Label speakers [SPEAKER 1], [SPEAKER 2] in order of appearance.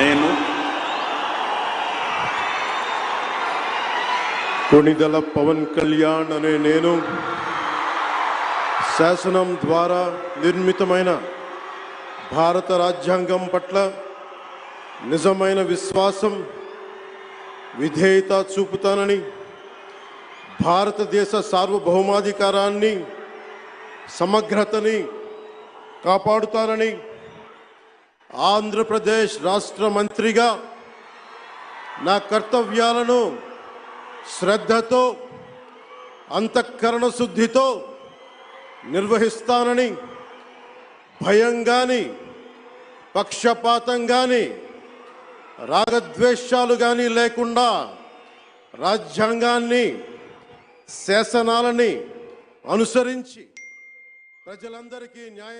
[SPEAKER 1] నేను
[SPEAKER 2] కొణిదెల పవన్ కళ్యాణ్ అనే నేను శాసనం ద్వారా నిర్మితమైన భారత రాజ్యాంగం పట్ల నిజమైన విశ్వాసం విధేయత చూపుతానని, భారతదేశ సార్వభౌమాధికారాన్ని సమగ్రతని కాపాడుతానని, ఆంధ్రప్రదేశ్ రాష్ట్ర మంత్రిగా నా కర్తవ్యాలను శ్రద్ధతో అంతఃకరణ శుద్ధితో నిర్వహిస్తానని, భయం కానీ పక్షపాతం కానీ రాగద్వేషాలు కానీ లేకుండా రాజ్యాంగాన్ని శాసనాలని అనుసరించి ప్రజలందరికీ న్యాయం